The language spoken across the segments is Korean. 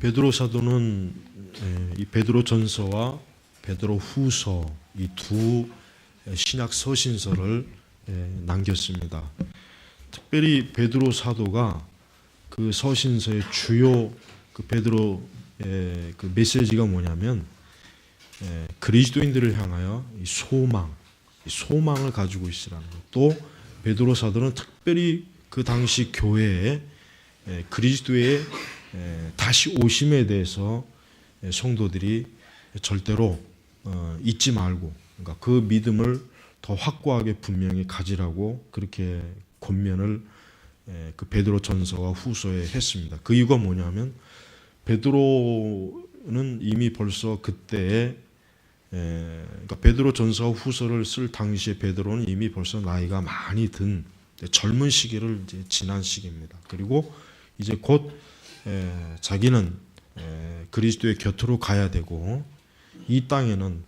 베드로 사도는 이 베드로 전서와 베드로 후서 이 두 신약 서신서를 남겼습니다. 특별히 베드로 사도가 그 서신서의 주요 그 베드로의 그 메시지가 뭐냐면 그리스도인들을 향하여 이 소망을 가지고 있으라는 것. 또 베드로 사도는 특별히 그 당시 교회에 그리스도의 다시 오심에 대해서 성도들이 절대로 잊지 말고, 그러니까 그 믿음을 더 확고하게 분명히 가지라고 그렇게 권면을 그 베드로 전서와 후서에 했습니다. 그 이유가 뭐냐면 베드로는 이미 벌써 그때에 그러니까 베드로 전서와 후서를 쓸 당시에 베드로는 이미 벌써 나이가 많이 든 젊은 시기를 이제 지난 시기입니다. 그리고 이제 곧 자기는 그리스도의 곁으로 가야 되고 이 땅에는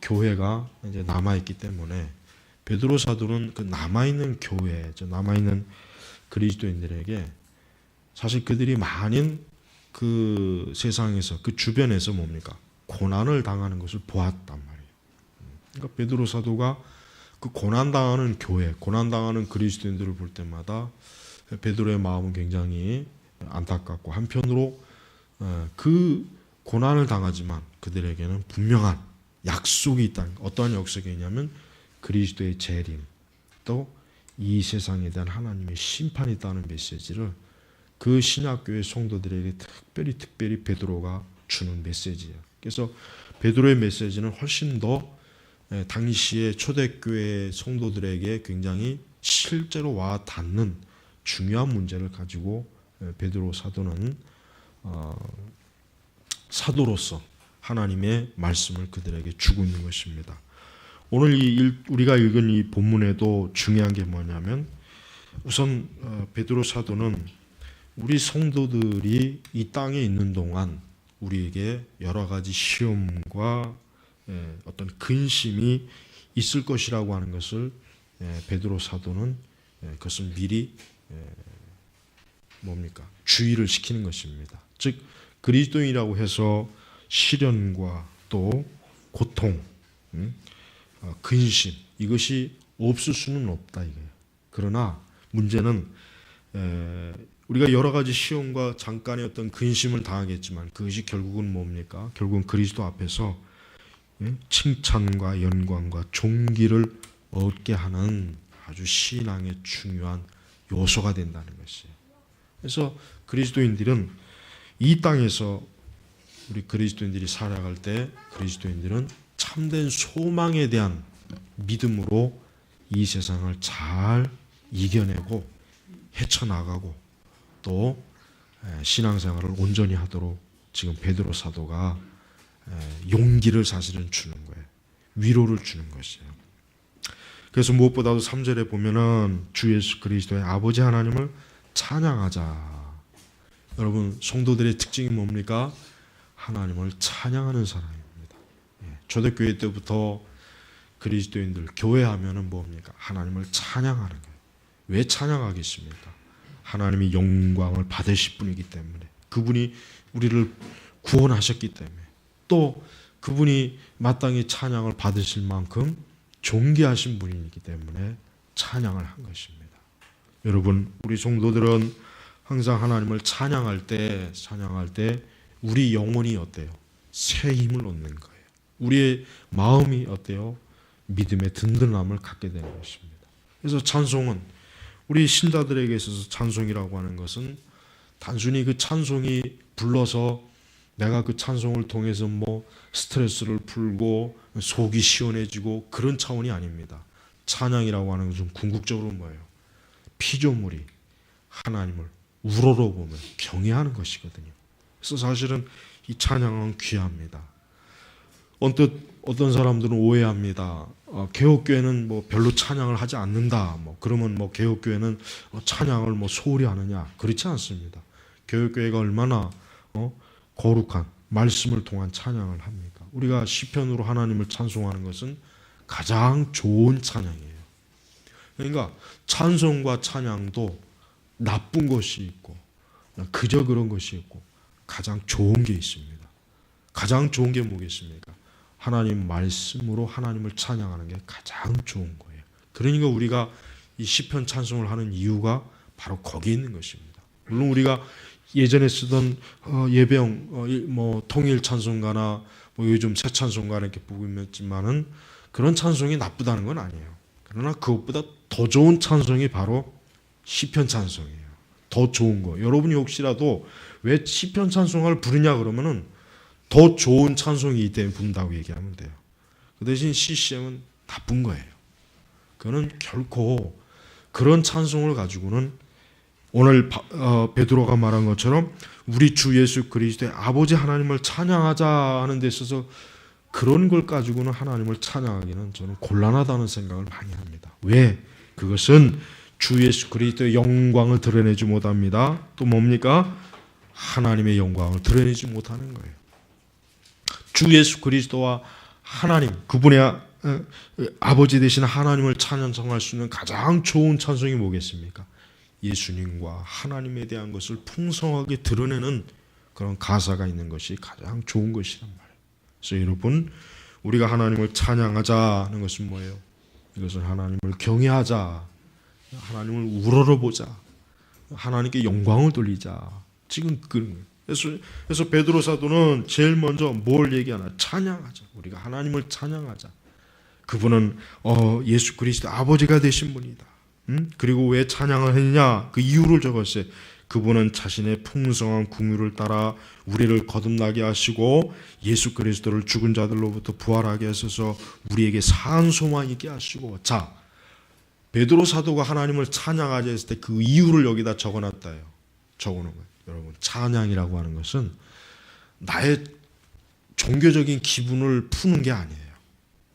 교회가 이제 남아 있기 때문에 베드로 사도는 그 남아 있는 교회, 남아 있는 그리스도인들에게 사실 그들이 많은 그 세상에서 그 주변에서 뭡니까? 고난을 당하는 것을 보았단 말이에요. 그러니까 베드로 사도가 그 고난 당하는 교회, 고난 당하는 그리스도인들을 볼 때마다 베드로의 마음은 굉장히 안타깝고, 한편으로 그 고난을 당하지만 그들에게는 분명한 약속이 있다는, 어떠한 약속이 있냐면 그리스도의 재림, 또 이 세상에 대한 하나님의 심판이 있다는 메시지를 그 신약교회 성도들에게 특별히 베드로가 주는 메시지예요. 그래서 베드로의 메시지는 훨씬 더 당시의 초대교회 성도들에게 굉장히 실제로 와 닿는 중요한 문제를 가지고 베드로 사도는 사도로서 하나님의 말씀을 그들에게 주고 있는 것입니다. 오늘 우리가 읽은 이 본문에도 중요한 게 뭐냐면, 우선 베드로 사도는 우리 성도들이 이 땅에 있는 동안 우리에게 여러 가지 시험과 어떤 근심이 있을 것이라고 하는 것을 베드로 사도는 그것을 미리 주의를 시키는 것입니다. 즉 그리스도인이라고 해서 시련과 또 고통, 근심, 이것이 없을 수는 없다 이거예요. 그러나 문제는 우리가 여러 가지 시험과 잠깐의 어떤 근심을 당하겠지만 그것이 결국은 뭡니까? 결국은 그리스도 앞에서 칭찬과 영광과 존귀를 얻게 하는 아주 신앙의 중요한 요소가 된다는 것이에요. 그래서 그리스도인들은 이 땅에서 우리 그리스도인들이 살아갈 때 그리스도인들은 참된 소망에 대한 믿음으로 이 세상을 잘 이겨내고 헤쳐나가고 또 신앙생활을 온전히 하도록 지금 베드로 사도가 용기를 사실은 주는 거예요. 위로를 주는 것이에요. 그래서 무엇보다도 3절에 보면은 주 예수 그리스도의 아버지 하나님을 찬양하자. 여러분, 성도들의 특징이 뭡니까? 하나님을 찬양하는 사람입니다. 초대교회 때부터 그리스도인들 교회하면은 뭡니까? 하나님을 찬양하는 거예요. 왜 찬양하겠습니까? 하나님이 영광을 받으실 분이기 때문에, 그분이 우리를 구원하셨기 때문에, 또 그분이 마땅히 찬양을 받으실 만큼 존귀하신 분이기 때문에 찬양을 한 것입니다. 여러분, 우리 성도들은 항상 하나님을 찬양할 때 우리 영혼이 어때요? 새 힘을 얻는 거예요. 우리의 마음이 어때요? 믿음의 든든함을 갖게 되는 것입니다. 그래서 찬송은 우리 신자들에게 있어서 찬송이라고 하는 것은 단순히 그 찬송이 불러서 내가 그 찬송을 통해서 스트레스를 풀고 속이 시원해지고 그런 차원이 아닙니다. 찬양이라고 하는 것은 궁극적으로 뭐예요? 피조물이 하나님을 우러러보며 경외하는 것이거든요. 그래서 사실은 이 찬양은 귀합니다. 언뜻 어떤 사람들은 오해합니다. 개혁교회는 별로 찬양을 하지 않는다. 그러면 개혁교회는 찬양을 소홀히 하느냐? 그렇지 않습니다. 개혁교회가 얼마나 거룩한 말씀을 통한 찬양을 합니까? 우리가 시편으로 하나님을 찬송하는 것은 가장 좋은 찬양이에요. 그러니까 찬송과 찬양도 나쁜 것이 있고 그저 그런 것이 있고 가장 좋은 게 있습니다. 가장 좋은 게 뭐겠습니까? 하나님 말씀으로 하나님을 찬양하는 게 가장 좋은 거예요. 그러니까 우리가 이 시편 찬송을 하는 이유가 바로 거기 있는 것입니다. 물론 우리가 예전에 쓰던 예배용 통일 찬송가나 요즘 새 찬송가 이렇게 보고 있지만은 그런 찬송이 나쁘다는 건 아니에요. 그러나 그것보다 더 좋은 찬송이 바로 시편 찬송이에요. 더 좋은 거. 여러분이 혹시라도 왜 시편 찬송을 부르냐 그러면은 더 좋은 찬송이기 때문에 부른다고 얘기하면 돼요. 그 대신 CCM은 나쁜 거예요. 그거는 결코 그런 찬송을 가지고는 오늘 베드로가 말한 것처럼 우리 주 예수 그리스도의 아버지 하나님을 찬양하자 하는 데 있어서 그런 걸 가지고는 하나님을 찬양하기는 저는 곤란하다는 생각을 많이 합니다. 왜? 그것은 주 예수 그리스도의 영광을 드러내지 못합니다. 또 뭡니까? 하나님의 영광을 드러내지 못하는 거예요. 주 예수 그리스도와 하나님, 그분의 아버지 되신 하나님을 찬양할 수 있는 가장 좋은 찬송이 뭐겠습니까? 예수님과 하나님에 대한 것을 풍성하게 드러내는 그런 가사가 있는 것이 가장 좋은 것이란 말이에요. 그래서 여러분, 우리가 하나님을 찬양하자는 것은 뭐예요? 이것은 하나님을 경외하자, 하나님을 우러러보자, 하나님께 영광을 돌리자. 지금 그런 거예요. 그래서 베드로 사도는 제일 먼저 뭘 얘기하나? 찬양하자. 우리가 하나님을 찬양하자. 그분은 예수 그리스도 아버지가 되신 분이다. 그리고 왜 찬양을 했냐? 그 이유를 적었어요. 그분은 자신의 풍성한 긍휼을 따라 우리를 거듭나게 하시고 예수 그리스도를 죽은 자들로부터 부활하게 하셔서 우리에게 산 소망 있게 하시고. 자, 베드로 사도가 하나님을 찬양하자 했을 때 그 이유를 여기다 적어놨다요. 적어놓은 거예요. 여러분, 찬양이라고 하는 것은 나의 종교적인 기분을 푸는 게 아니에요.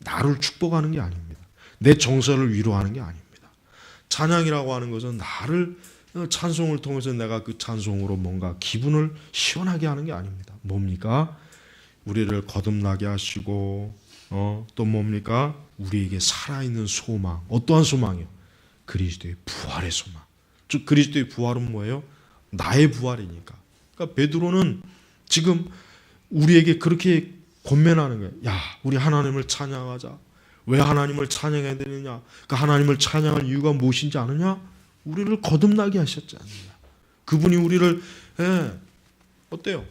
나를 축복하는 게 아닙니다. 내 정서를 위로하는 게 아닙니다. 찬양이라고 하는 것은 나를 찬송을 통해서 내가 그 찬송으로 뭔가 기분을 시원하게 하는 게 아닙니다. 뭡니까? 우리를 거듭나게 하시고 또 뭡니까? 우리에게 살아있는 소망. 어떠한 소망이요? 그리스도의 부활의 소망. 즉 그리스도의 부활은 뭐예요? 나의 부활이니까. 그러니까 베드로는 지금 우리에게 그렇게 권면하는 거예요. 야, 우리 하나님을 찬양하자. 왜 하나님을 찬양해야 되느냐? 그 하나님을 찬양할 이유가 무엇인지 아느냐? 우리를 거듭나게 하셨지 않느냐? 그분이 우리를 어때요?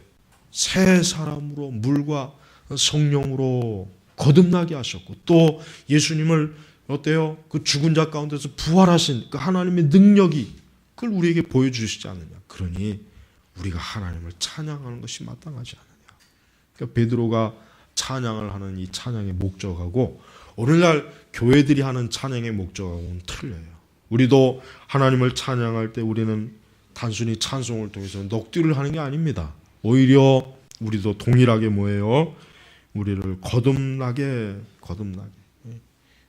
새 사람으로 물과 성령으로 거듭나게 하셨고 또 예수님을 어때요? 그 죽은 자 가운데서 부활하신 그 하나님의 능력이 그걸 우리에게 보여주시지 않느냐? 그러니 우리가 하나님을 찬양하는 것이 마땅하지 않느냐? 그러니까 베드로가 찬양을 하는 이 찬양의 목적하고 오늘날 교회들이 하는 찬양의 목적하고는 틀려요. 우리도 하나님을 찬양할 때 우리는 단순히 찬송을 통해서 넋두리를 하는 게 아닙니다. 오히려 우리도 동일하게 뭐예요? 우리를 거듭나게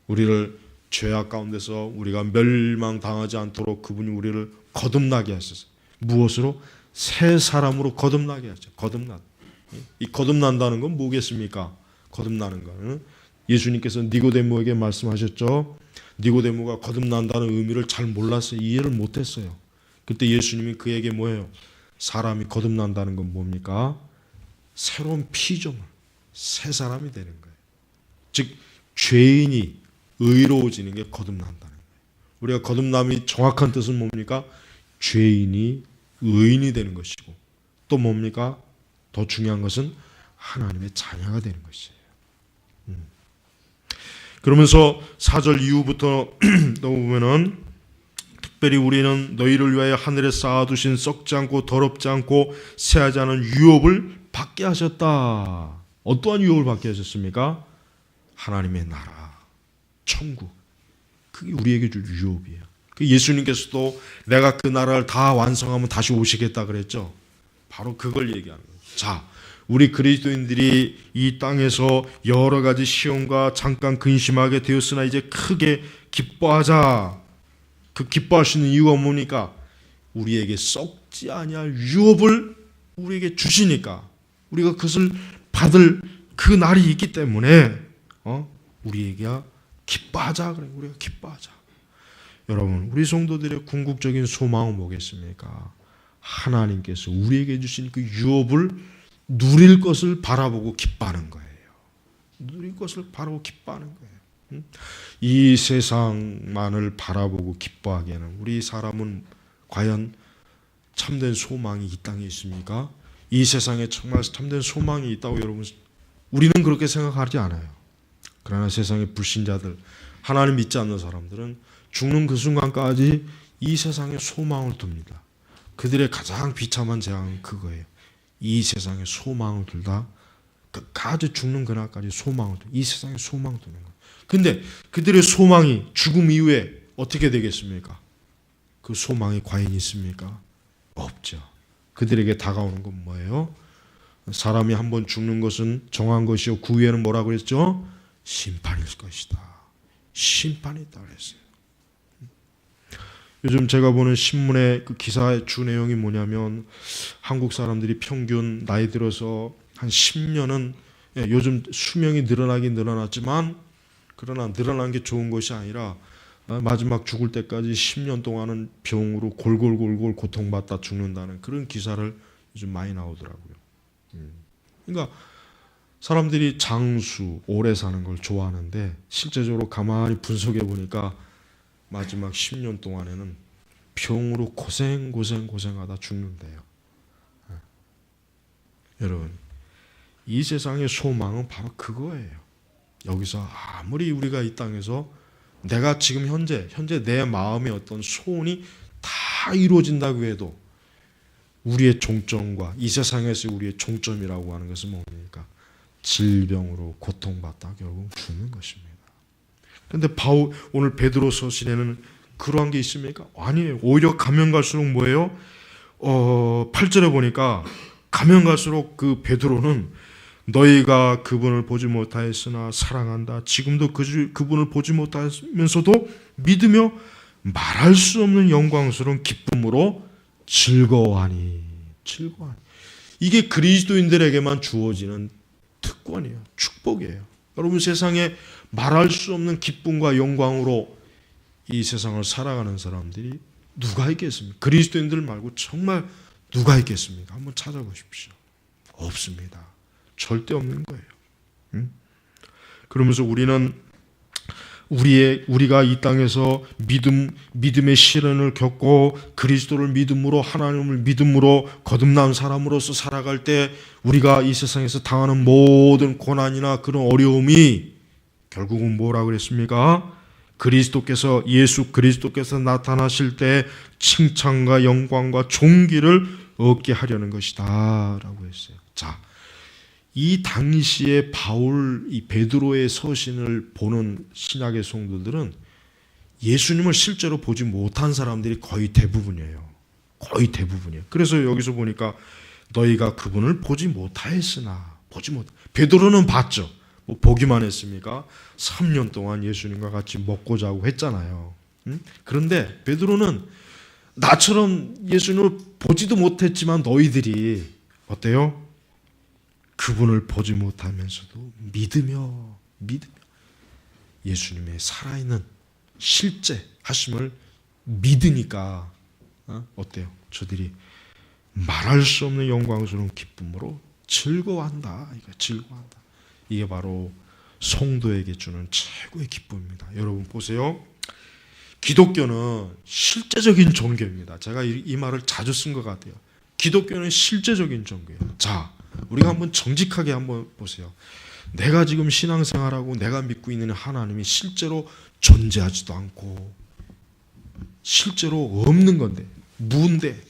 우리를 죄악 가운데서 우리가 멸망당하지 않도록 그분이 우리를 거듭나게 하셔서 무엇으로? 새 사람으로 거듭나게 하죠. 이 거듭난다는 건 뭐겠습니까? 거듭나는 거는 예수님께서 니고데모에게 말씀하셨죠. 니고데모가 거듭난다는 의미를 잘 몰랐어요. 이해를 못했어요. 그때 예수님이 그에게 뭐예요? 사람이 거듭난다는 건 뭡니까? 새로운 피조물, 새 사람이 되는 거예요. 즉 죄인이 의로워지는 게 거듭난다는 거예요. 우리가 거듭남이 정확한 뜻은 뭡니까? 죄인이 의인이 되는 것이고 또 뭡니까? 더 중요한 것은 하나님의 자녀가 되는 것이에요. 그러면서 4절 이후부터 또 보면은 특별히 우리는 너희를 위하여 하늘에 쌓아두신 썩지 않고 더럽지 않고 새하지 않은 유업을 받게 하셨다. 어떠한 유업을 받게 하셨습니까? 하나님의 나라, 천국. 그게 우리에게 줄 유업이에요. 그 예수님께서도 내가 그 나라를 다 완성하면 다시 오시겠다 그랬죠. 바로 그걸 얘기하는 거예요. 자, 우리 그리스도인들이 이 땅에서 여러 가지 시험과 잠깐 근심하게 되었으나 이제 크게 기뻐하자. 그 기뻐할 수 있는 이유가 뭡니까? 우리에게 썩지 아니할 유업을 우리에게 주시니까 우리가 그것을 받을 그 날이 있기 때문에 우리에게 기뻐하자 그래. 우리가 기뻐하자. 여러분, 우리 성도들의 궁극적인 소망은 뭐겠습니까? 하나님께서 우리에게 주신 그 유업을 누릴 것을 바라보고 기뻐하는 거예요. 누릴 것을 바라보고 기뻐하는 거예요. 이 세상만을 바라보고 기뻐하기에는 우리 사람은 과연 참된 소망이 이 땅에 있습니까? 이 세상에 정말 참된 소망이 있다고 여러분, 우리는 그렇게 생각하지 않아요. 그러나 세상의 불신자들, 하나님 믿지 않는 사람들은 죽는 그 순간까지 이 세상에 소망을 둡니다. 그들의 가장 비참한 재앙은 그거예요. 이 세상에 소망을 둘다 끝까지 죽는 그날까지 소망을 두, 이 세상에 소망을 두는 거예요. 근데 그들의 소망이 죽음 이후에 어떻게 되겠습니까? 그 소망이 과연 있습니까? 없죠. 그들에게 다가오는 건 뭐예요? 사람이 한번 죽는 것은 정한 것이요, 그 후에는 뭐라고 그랬죠? 심판일 것이다. 심판이 있다 그랬어요. 요즘 제가 보는 신문의 그 기사의 주 내용이 뭐냐면, 한국 사람들이 평균 나이 들어서 한 10년은, 요즘 수명이 늘어나긴 늘어났지만, 그러나 늘어난 게 좋은 것이 아니라 마지막 죽을 때까지 10년 동안은 병으로 골골골골 고통받다 죽는다는 그런 기사를 요즘 많이 나오더라고요. 그러니까 사람들이 장수, 오래 사는 걸 좋아하는데 실제적으로 가만히 분석해 보니까 마지막 10년 동안에는 병으로 고생하다 죽는데요. 여러분, 이 세상의 소망은 바로 그거예요. 여기서 아무리 우리가 이 땅에서 내가 지금 현재 내 마음의 어떤 소원이 다 이루어진다고 해도 우리의 종점과 이 세상에서 우리의 종점이라고 하는 것은 뭡니까? 질병으로 고통받다 결국 죽는 것입니다. 그런데 오늘 베드로 서신에는 그러한 게 있습니까? 아니에요. 오히려 가면 갈수록 뭐예요? 8절에 보니까 가면 갈수록 그 베드로는 너희가 그분을 보지 못하였으나 사랑한다. 지금도 그분을 보지 못하면서도 믿으며 말할 수 없는 영광스러운 기쁨으로 즐거워하니. 이게 그리스도인들에게만 주어지는 특권이에요. 축복이에요. 여러분, 세상에 말할 수 없는 기쁨과 영광으로 이 세상을 살아가는 사람들이 누가 있겠습니까? 그리스도인들 말고 정말 누가 있겠습니까? 한번 찾아보십시오. 없습니다. 절대 없는 거예요. 그러면서 우리는 우리가 이 땅에서 믿음의 시련을 겪고 그리스도를 믿음으로, 하나님을 믿음으로 거듭난 사람으로서 살아갈 때 우리가 이 세상에서 당하는 모든 고난이나 그런 어려움이 결국은 뭐라고 그랬습니까? 예수 그리스도께서 나타나실 때 칭찬과 영광과 존귀를 얻게 하려는 것이다 라고 했어요. 자, 이 당시에 이 베드로의 서신을 보는 신약의 성도들은 예수님을 실제로 보지 못한 사람들이 거의 대부분이에요. 그래서 여기서 보니까 너희가 그분을 보지 못하였으나, 베드로는 봤죠. 뭐 보기만 했습니까? 3년 동안 예수님과 같이 먹고 자고 했잖아요. 그런데 베드로는 나처럼 예수님을 보지도 못했지만 너희들이 어때요? 그분을 보지 못하면서도 믿으며 예수님의 살아있는 실제 하심을 믿으니까 어때요? 저들이 말할 수 없는 영광스러운 기쁨으로 즐거워한다. 이게 바로 성도에게 주는 최고의 기쁨입니다. 여러분 보세요. 기독교는 실제적인 종교입니다. 제가 이 말을 자주 쓴 것 같아요. 기독교는 실제적인 종교예요. 자, 우리가 한번 정직하게 한번 보세요. 내가 지금 신앙생활하고 내가 믿고 있는 하나님이 실제로 존재하지도 않고 실제로 없는 건데, 무인데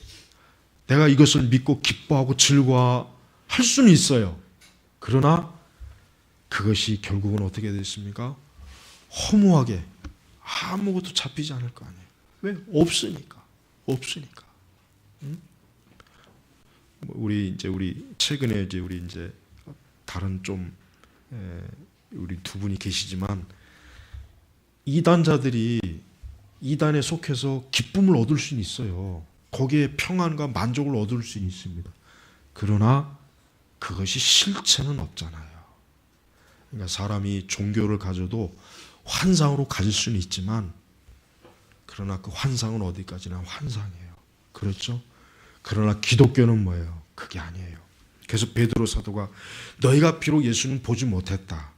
내가 이것을 믿고 기뻐하고 즐거워할 수는 있어요. 그러나 그것이 결국은 어떻게 됐습니까? 허무하게 아무것도 잡히지 않을 거 아니에요. 왜? 없으니까. 우리 최근에 우리 다른 우리 두 분이 계시지만 이단자들이 이단에 속해서 기쁨을 얻을 수는 있어요. 거기에 평안과 만족을 얻을 수는 있습니다. 그러나 그것이 실체는 없잖아요. 그러니까 사람이 종교를 가져도 환상으로 가질 수는 있지만, 그러나 그 환상은 어디까지나 환상이에요. 그렇죠? 그러나 기독교는 뭐예요? 그게 아니에요. 그래서 베드로 사도가 너희가 비록 예수님 보지 못했다.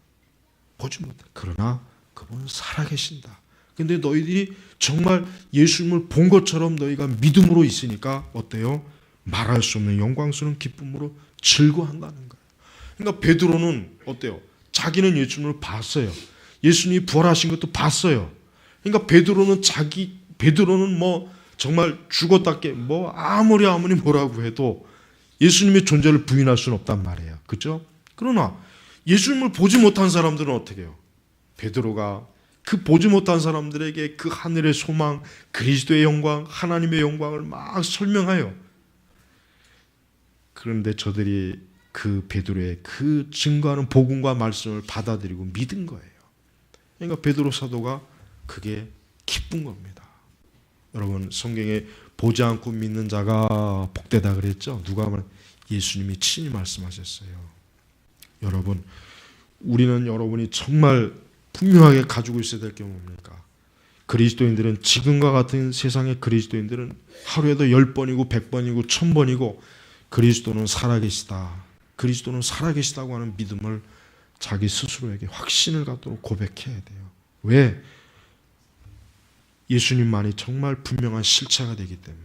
그러나 그분은 살아계신다. 근데 너희들이 정말 예수님을 본 것처럼 너희가 믿음으로 있으니까 어때요? 말할 수 없는 영광스러운 기쁨으로 즐거워한다는 거예요. 그러니까 베드로는 어때요? 자기는 예수님을 봤어요. 예수님이 부활하신 것도 봤어요. 그러니까 베드로는 뭐 정말 죽었다께 뭐 아무리 뭐라고 해도 예수님의 존재를 부인할 수는 없단 말이에요. 그렇죠? 그러나 예수님을 보지 못한 사람들은 어떻게 해요? 베드로가 그 보지 못한 사람들에게 그 하늘의 소망, 그리스도의 영광, 하나님의 영광을 막 설명해요. 그런데 저들이 그 베드로의 그 증거하는 복음과 말씀을 받아들이고 믿은 거예요. 그러니까 베드로 사도가 그게 기쁜 겁니다. 여러분, 성경에 보지 않고 믿는 자가 복되다 그랬죠? 누가 말? 예수님이 친히 말씀하셨어요. 여러분, 우리는 여러분이 정말 분명하게 가지고 있어야 될 게 뭡니까? 그리스도인들은 지금과 같은 세상의 그리스도인들은 하루에도 10번이고 100번이고 1000번이고 그리스도는 살아계시다. 그리스도는 살아계시다고 하는 믿음을 자기 스스로에게 확신을 갖도록 고백해야 돼요. 왜? 예수님만이 정말 분명한 실체가 되기 때문에.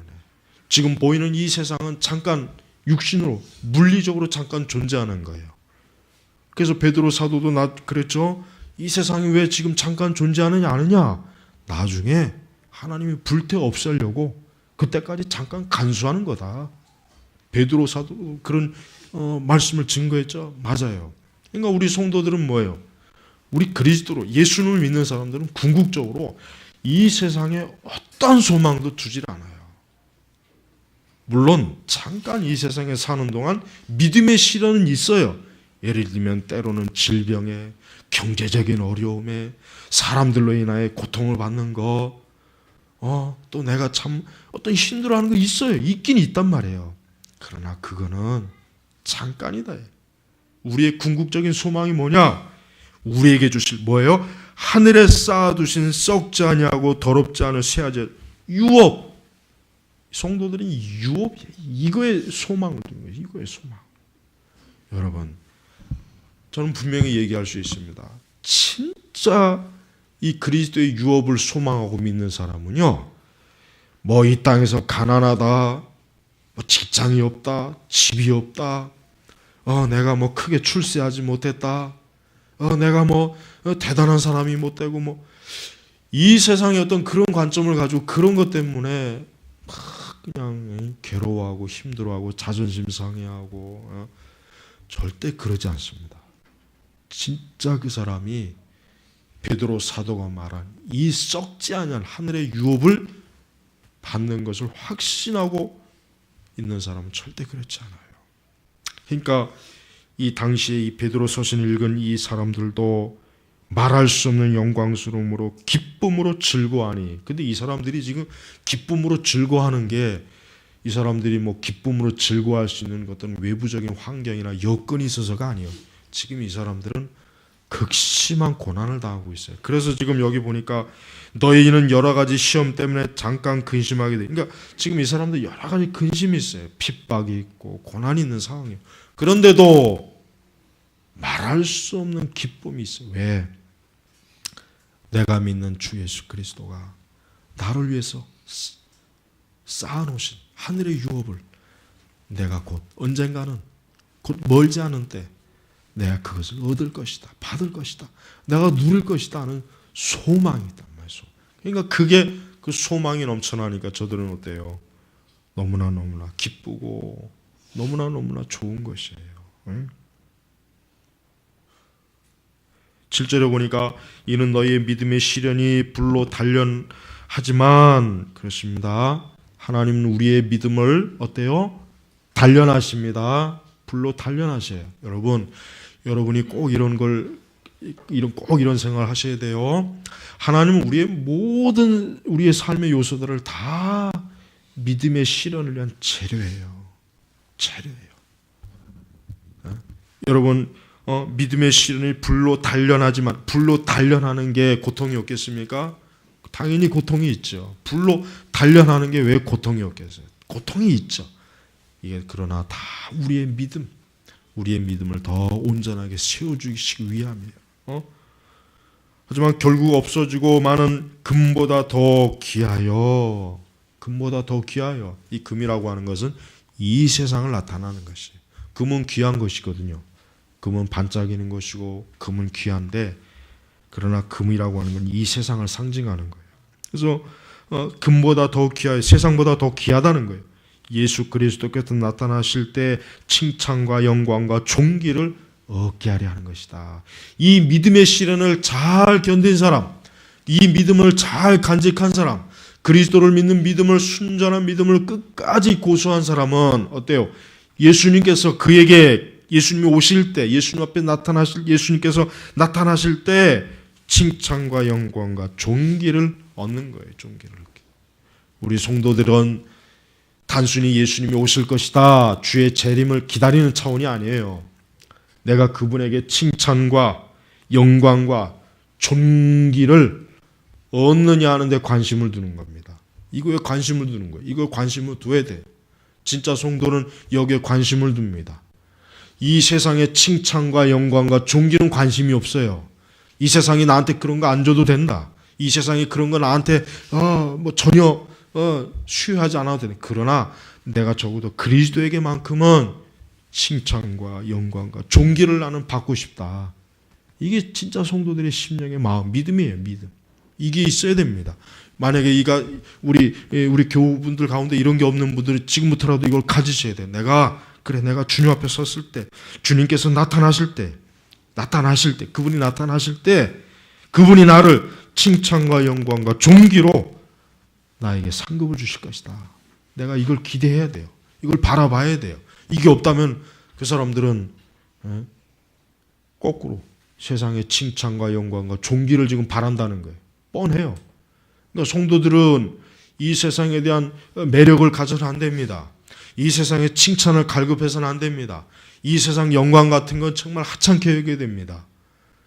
지금 보이는 이 세상은 잠깐 육신으로 물리적으로 잠깐 존재하는 거예요. 그래서 베드로 사도도 그랬죠. 이 세상이 왜 지금 잠깐 존재하느냐 아느냐? 나중에 하나님이 불태워 없애려고 그때까지 잠깐 간수하는 거다. 베드로 사도 그런 말씀을 증거했죠. 맞아요. 그러니까 우리 성도들은 뭐예요? 우리 그리스도로 예수님을 믿는 사람들은 궁극적으로 이 세상에 어떤 소망도 두질 않아요. 물론 잠깐 이 세상에 사는 동안 믿음의 시련은 있어요. 예를 들면 때로는 질병에, 경제적인 어려움에, 사람들로 인하여 고통을 받는 거, 또 내가 참 어떤 힘들어하는 거 있어요. 있긴 있단 말이에요. 그러나 그거는 잠깐이다. 우리의 궁극적인 소망이 뭐냐? 우리에게 주실 뭐예요? 하늘에 쌓아두신 썩지 아니하고 더럽지 않은 쇠아재 유업. 성도들이 유업, 이거에 소망을 두는 거예요. 이거에 소망. 여러분, 저는 분명히 얘기할 수 있습니다. 진짜 이 그리스도의 유업을 소망하고 믿는 사람은요, 뭐 이 땅에서 가난하다, 뭐 직장이 없다, 집이 없다, 내가 뭐 크게 출세하지 못했다, 내가 뭐 대단한 사람이 못 되고 뭐 이 세상의 어떤 그런 관점을 가지고 그런 것 때문에 막 그냥 괴로워하고 힘들어하고 자존심 상해하고 절대 그러지 않습니다. 진짜 그 사람이 베드로 사도가 말한 이 썩지 아니할 하늘의 유업을 받는 것을 확신하고 있는 사람은 절대 그렇지 않아요. 그러니까 이 당시에 이 베드로 서신을 읽은 이 사람들도 말할 수 없는 영광스러움으로 기쁨으로 즐거워하니. 근데 이 사람들이 지금 기쁨으로 즐거워하는 게 이 사람들이 뭐 기쁨으로 즐거워할 수 있는 어떤 외부적인 환경이나 여건이 있어서가 아니에요. 지금 이 사람들은 극심한 고난을 당하고 있어요. 그래서 지금 여기 보니까 너희는 여러 가지 시험 때문에 잠깐 근심하게 돼. 그러니까 지금 이 사람들 여러 가지 근심이 있어요. 핍박이 있고 고난이 있는 상황이에요. 그런데도 말할 수 없는 기쁨이 있어요. 왜? 내가 믿는 주 예수 그리스도가 나를 위해서 쌓아놓으신 하늘의 유업을 내가 곧 언젠가는 곧 멀지 않은 때 내가 그것을 얻을 것이다. 받을 것이다. 내가 누릴 것이다 하는 소망이 있단 말이죠. 그러니까 그게 그 소망이 넘쳐나니까 저들은 어때요? 너무나 기쁘고 너무나 좋은 것이에요. 응? 7절에 보니까 이는 너희의 믿음의 시련이 불로 단련하지만 그렇습니다. 하나님은 우리의 믿음을 어때요? 단련하십니다. 불로 단련하셔요. 여러분이 꼭 이런 생각을 하셔야 돼요. 하나님은 우리의 모든 우리의 삶의 요소들을 다 믿음의 시련을 위한 재료예요. 여러분, 믿음의 시련이 불로 단련하지만 불로 단련하는 게 고통이 없겠습니까? 당연히 고통이 있죠. 불로 단련하는 게 왜 고통이 없겠어요? 고통이 있죠. 이게 그러나 다 우리의 믿음을 더 온전하게 세워주기 위함이에요. 하지만 결국 없어지고 많은 금보다 더 귀하여, 이 금이라고 하는 것은 이 세상을 나타나는 것이에요. 금은 귀한 것이거든요. 금은 반짝이는 것이고 금은 귀한데, 그러나 금이라고 하는 건 이 세상을 상징하는 거예요. 그래서 금보다 더 귀하여, 세상보다 더 귀하다는 거예요. 예수 그리스도께서 나타나실 때 칭찬과 영광과 존귀를 얻게 하려 하는 것이다. 이 믿음의 시련을 잘 견딘 사람, 이 믿음을 잘 간직한 사람, 그리스도를 믿는 믿음을, 순전한 믿음을 끝까지 고수한 사람은 어때요? 예수님께서 그에게, 예수님이 오실 때, 예수님 앞에 예수님께서 나타나실 때 칭찬과 영광과 존귀를 얻는 거예요. 존귀를 얻게. 우리 성도들은 단순히 예수님이 오실 것이다, 주의 재림을 기다리는 차원이 아니에요. 내가 그분에게 칭찬과 영광과 존귀를 얻느냐 하는 데 관심을 두는 겁니다. 이거에 관심을 두는 거예요. 이거에 관심을 둬야 돼요. 진짜 성도는 여기에 관심을 둡니다. 이 세상의 칭찬과 영광과 존귀는 관심이 없어요. 이 세상이 나한테 그런 거 안 줘도 된다. 이 세상이 그런 거 나한테 전혀 수요하지 않아도 되네. 그러나 내가 적어도 그리스도에게만큼은 칭찬과 영광과 존귀를 나는 받고 싶다. 이게 진짜 성도들의 심령의 마음, 믿음이에요. 믿음. 이게 있어야 됩니다. 만약에 우리 교우분들 가운데 이런 게 없는 분들은 지금부터라도 이걸 가지셔야 돼. 내가 주님 앞에 섰을 때, 주님께서 나타나실 때, 그분이 나타나실 때, 그분이 나를 칭찬과 영광과 존귀로 나에게 상급을 주실 것이다. 내가 이걸 기대해야 돼요. 이걸 바라봐야 돼요. 이게 없다면 그 사람들은 거꾸로 세상의 칭찬과 영광과 존귀를 지금 바란다는 거예요. 뻔해요. 그러니까 성도들은 이 세상에 대한 매력을 가져서는 안 됩니다. 이 세상의 칭찬을 갈급해서는 안 됩니다. 이 세상 영광 같은 건 정말 하찮게 여겨야 됩니다.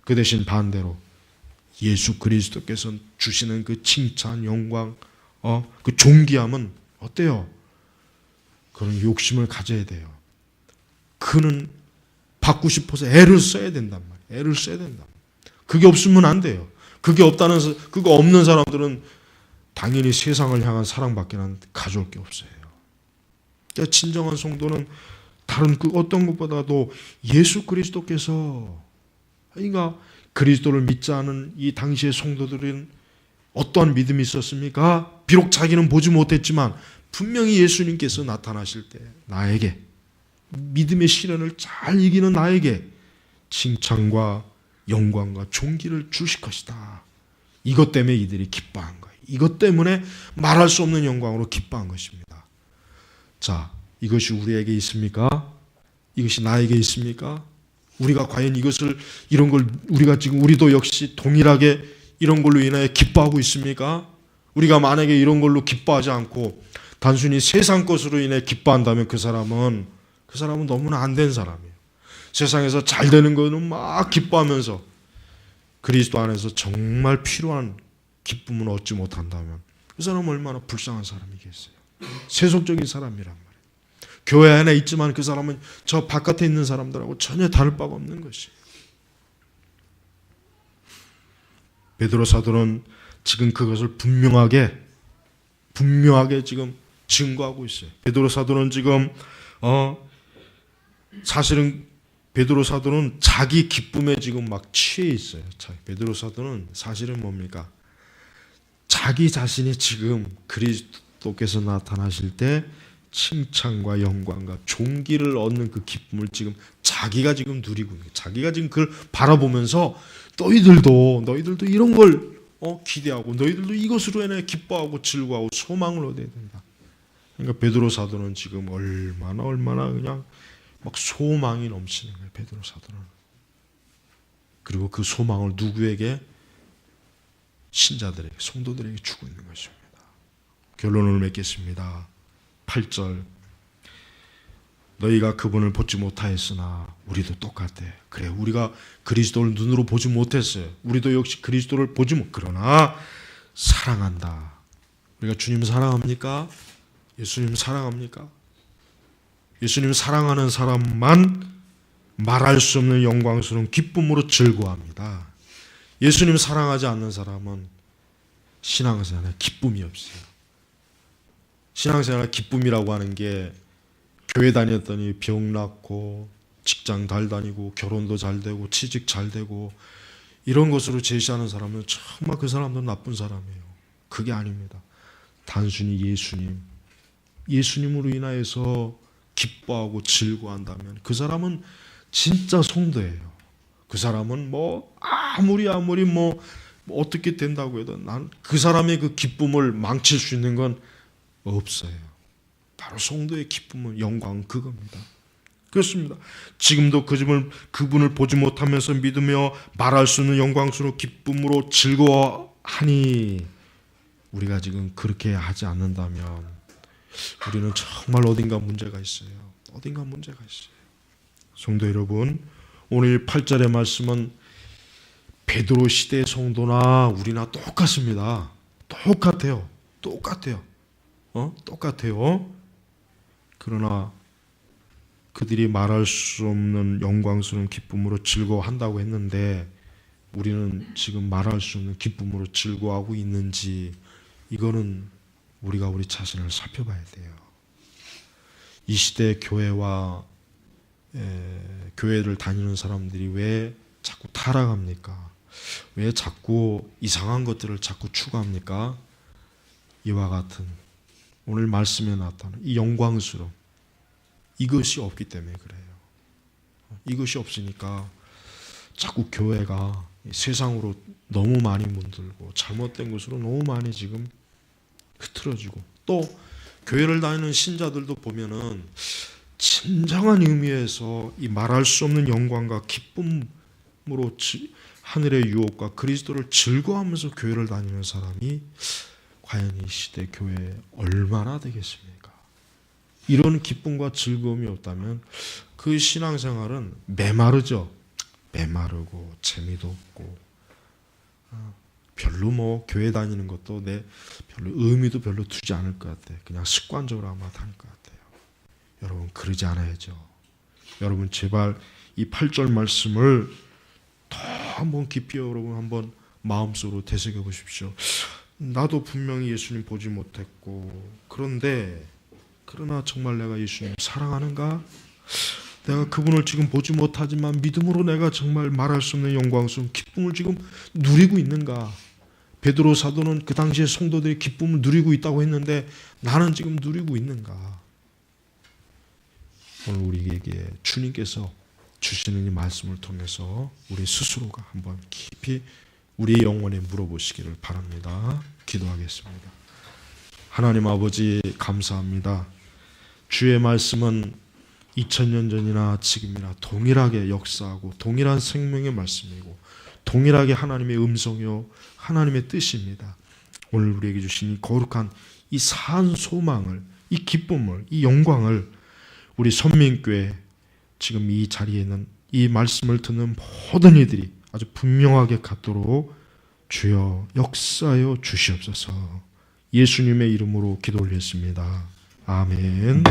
그 대신 반대로 예수 그리스도께서 주시는 그 칭찬, 영광, 그 존귀함은 어때요? 그런 욕심을 가져야 돼요. 그는 받고 싶어서 애를 써야 된단 말이에요. 애를 써야 된다. 그게 없으면 안 돼요. 그거 없는 사람들은 당연히 세상을 향한 사랑밖에 가져올 게 없어요. 그러니까 진정한 성도는 다른 그 어떤 것보다도 예수 그리스도께서, 그러니까 그리스도를 믿지 않은 이 당시의 성도들은 어떠한 믿음이 있었습니까? 비록 자기는 보지 못했지만 분명히 예수님께서 나타나실 때 나에게, 믿음의 시련을 잘 이기는 나에게 칭찬과 영광과 존귀를 주실 것이다. 이것 때문에 이들이 기뻐한 거예요. 이것 때문에 말할 수 없는 영광으로 기뻐한 것입니다. 자, 이것이 우리에게 있습니까? 이것이 나에게 있습니까? 우리가 과연 이런 걸 우리도 역시 동일하게 이런 걸로 인하여 기뻐하고 있습니까? 우리가 만약에 이런 걸로 기뻐하지 않고 단순히 세상 것으로 인해 기뻐한다면 그 사람은 너무나 안 된 사람이에요. 세상에서 잘 되는 거는 막 기뻐하면서 그리스도 안에서 정말 필요한 기쁨을 얻지 못한다면 그 사람은 얼마나 불쌍한 사람이겠어요. 세속적인 사람이란 말이에요. 교회 안에 있지만 그 사람은 저 바깥에 있는 사람들하고 전혀 다를 바가 없는 것이에요. 베드로 사도는 지금 그것을 분명하게 지금 증거하고 있어요. 베드로 사도는 지금 사실은 베드로 사도는 자기 기쁨에 지금 막 취해 있어요. 베드로 사도는 사실은 뭡니까? 자기 자신이 지금 그리스도께서 나타나실 때 칭찬과 영광과 존귀를 얻는 그 기쁨을 지금 자기가 지금 누리고 있는, 자기가 지금 그걸 바라보면서 너희들도 이런 걸 기대하고 너희들도 이것으로 인해 기뻐하고 즐거워하고 소망을 얻어야 된다. 그러니까 베드로 사도는 지금 얼마나 그냥 막 소망이 넘치는 거예요. 베드로 사도는. 그리고 그 소망을 누구에게? 신자들에게, 성도들에게 주고 있는 것입니다. 결론을 맺겠습니다. 8절, 너희가 그분을 보지 못하였으나 우리도 똑같아. 그래, 우리가 그리스도를 눈으로 보지 못했어요. 우리도 역시 그리스도를 보지 못. 그러나 사랑한다. 우리가 주님 사랑합니까? 예수님 사랑합니까? 예수님 사랑하는 사람만 말할 수 없는 영광스러운 기쁨으로 즐거워합니다. 예수님 사랑하지 않는 사람은 신앙생활에 기쁨이 없어요. 신앙생활에 기쁨이라고 하는 게 교회 다녔더니 병 낫고 직장 잘 다니고 결혼도 잘 되고 취직 잘 되고 이런 것으로 제시하는 사람은 정말 그 사람들은 나쁜 사람이에요. 그게 아닙니다. 단순히 예수님으로 인하여서 기뻐하고 즐거워한다면 그 사람은 진짜 성도예요. 그 사람은 뭐 아무리 뭐 어떻게 된다고 해도 난 그 사람의 그 기쁨을 망칠 수 있는 건 없어요. 바로 성도의 기쁨은 영광은 그겁니다. 그렇습니다. 지금도 그분을 보지 못하면서 믿으며 말할 수 없는 영광스러운 기쁨으로 즐거워하니 우리가 지금 그렇게 하지 않는다면 우리는 정말 어딘가 문제가 있어요. 어딘가 문제가 있어요. 성도 여러분, 오늘 8절의 말씀은 베드로 시대의 성도나 우리나 똑같습니다. 똑같아요. 똑같아요. 그러나 그들이 말할 수 없는 영광스러운 기쁨으로 즐거워한다고 했는데 우리는 지금 말할 수 없는 기쁨으로 즐거워하고 있는지 이거는 우리가 우리 자신을 살펴봐야 돼요. 이 시대 교회와 교회를 다니는 사람들이 왜 자꾸 타락합니까? 왜 자꾸 이상한 것들을 자꾸 추구합니까? 이와 같은 오늘 말씀에 나타나는 이 영광스러움 이것이 없기 때문에 그래요. 이것이 없으니까 자꾸 교회가 세상으로 너무 많이 물들고 잘못된 것으로 너무 많이 지금 흐트러지고 또 교회를 다니는 신자들도 보면은 진정한 의미에서 이 말할 수 없는 영광과 기쁨으로 하늘의 유혹과 그리스도를 즐거워하면서 교회를 다니는 사람이 과연 이 시대 교회에 얼마나 되겠습니까? 이런 기쁨과 즐거움이 없다면 그 신앙생활은 메마르죠. 메마르고 재미도 없고 별로 뭐 교회 다니는 것도 별로 의미도 별로 두지 않을 것 같아요. 그냥 습관적으로 아마 다닐 것 같아요. 여러분 그러지 않아야죠. 여러분 제발 이 8절 말씀을 더 한번 깊이 여러분 한번 마음속으로 되새겨 보십시오. 나도 분명히 예수님 보지 못했고 그러나 정말 내가 예수님 사랑하는가? 내가 그분을 지금 보지 못하지만 믿음으로 내가 정말 말할 수 없는 영광스러운 기쁨을 지금 누리고 있는가? 베드로 사도는 그 당시에 성도들이 기쁨을 누리고 있다고 했는데 나는 지금 누리고 있는가? 오늘 우리에게 주님께서 주시는 이 말씀을 통해서 우리 스스로가 한번 깊이 우리 영혼에 물어보시기를 바랍니다. 기도하겠습니다. 하나님 아버지 감사합니다. 주의 말씀은 2000년 전이나 지금이나 동일하게 역사하고 동일한 생명의 말씀이고 동일하게 하나님의 음성이요 하나님의 뜻입니다. 오늘 우리에게 주신 이 거룩한 이 산 소망을 이 기쁨을 이 영광을 우리 선민교회 지금 이 자리에 있는 이 말씀을 듣는 모든 이들이 아주 분명하게 갖도록 주여 역사하여 주시옵소서. 예수님의 이름으로 기도 올렸습니다. 아멘.